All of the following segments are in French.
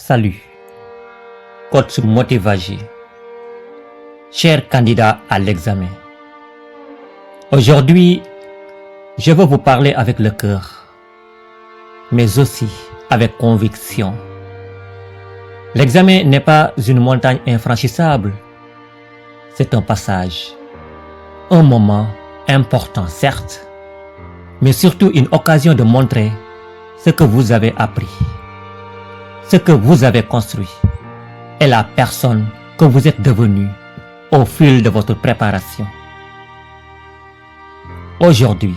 Salut, coach Motivagi, cher candidat à l'examen. Aujourd'hui, je veux vous parler avec le cœur, mais aussi avec conviction. L'examen n'est pas une montagne infranchissable, c'est un passage, un moment important certes, mais surtout une occasion de montrer ce que vous avez appris, ce que vous avez construit et la personne que vous êtes devenu au fil de votre préparation. Aujourd'hui,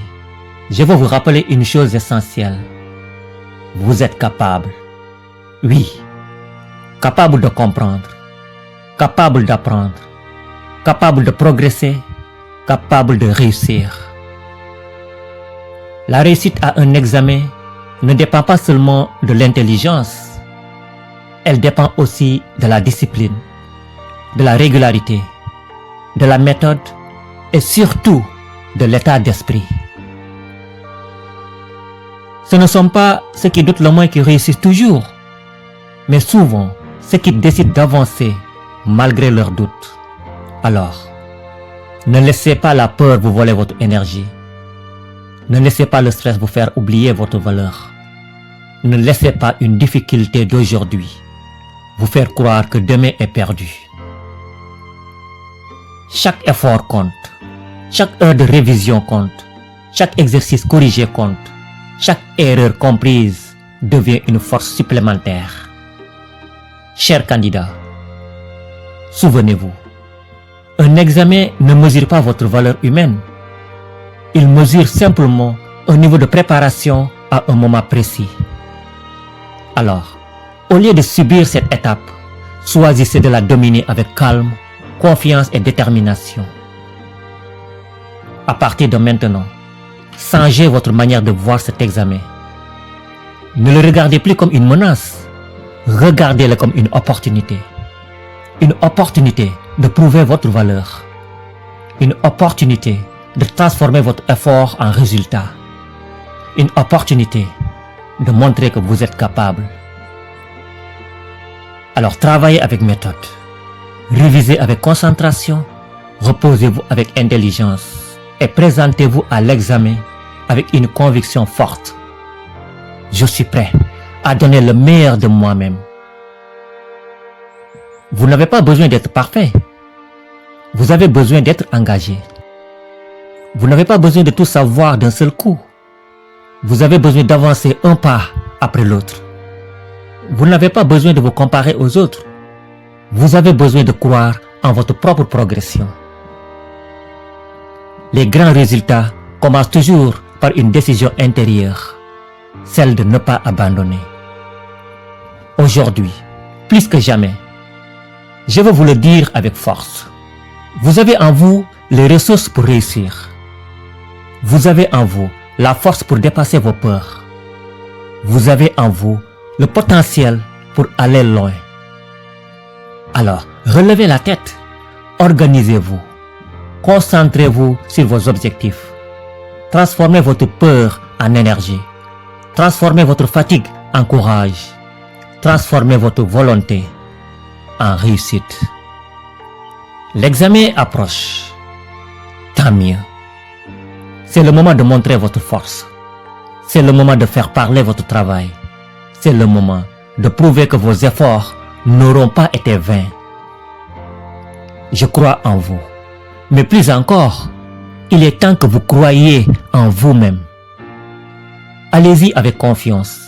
je veux vous rappeler une chose essentielle. Vous êtes capable. Oui, capable de comprendre, capable d'apprendre, capable de progresser, capable de réussir. La réussite à un examen ne dépend pas seulement de l'intelligence. Elle dépend aussi de la discipline, de la régularité, de la méthode et surtout de l'état d'esprit. Ce ne sont pas ceux qui doutent le moins qui réussissent toujours, mais souvent ceux qui décident d'avancer malgré leurs doutes. Alors, ne laissez pas la peur vous voler votre énergie. Ne laissez pas le stress vous faire oublier votre valeur. Ne laissez pas une difficulté d'aujourd'hui vous faire croire que demain est perdu. Chaque effort compte, chaque heure de révision compte, chaque exercice corrigé compte, chaque erreur comprise devient une force supplémentaire. Chers candidats, souvenez-vous, un examen ne mesure pas votre valeur humaine. Il mesure simplement un niveau de préparation à un moment précis. Alors, au lieu de subir cette étape, choisissez de la dominer avec calme, confiance et détermination. À partir de maintenant, changez votre manière de voir cet examen. Ne le regardez plus comme une menace, regardez-le comme une opportunité. Une opportunité de prouver votre valeur. Une opportunité de transformer votre effort en résultat. Une opportunité de montrer que vous êtes capable. Alors travaillez avec méthode, révisez avec concentration, reposez-vous avec intelligence et présentez-vous à l'examen avec une conviction forte. Je suis prêt à donner le meilleur de moi-même. Vous n'avez pas besoin d'être parfait. Vous avez besoin d'être engagé. Vous n'avez pas besoin de tout savoir d'un seul coup. Vous avez besoin d'avancer un pas après l'autre. Vous n'avez pas besoin de vous comparer aux autres. Vous avez besoin de croire en votre propre progression. Les grands résultats commencent toujours par une décision intérieure, celle de ne pas abandonner. Aujourd'hui, plus que jamais, je veux vous le dire avec force. Vous avez en vous les ressources pour réussir. Vous avez en vous la force pour dépasser vos peurs. Vous avez en vous le potentiel pour aller loin. Alors, relevez la tête, organisez-vous, concentrez-vous sur vos objectifs, transformez votre peur en énergie, transformez votre fatigue en courage, transformez votre volonté en réussite. L'examen approche, tant mieux. C'est le moment de montrer votre force, c'est le moment de faire parler votre travail. C'est le moment de prouver que vos efforts n'auront pas été vains. Je crois en vous. Mais plus encore, il est temps que vous croyiez en vous-même. Allez-y avec confiance.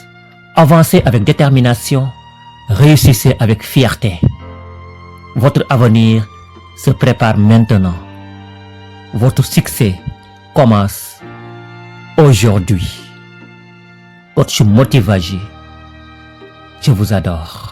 Avancez avec détermination. Réussissez avec fierté. Votre avenir se prépare maintenant. Votre succès commence aujourd'hui. Coach Motivagi. Je vous adore.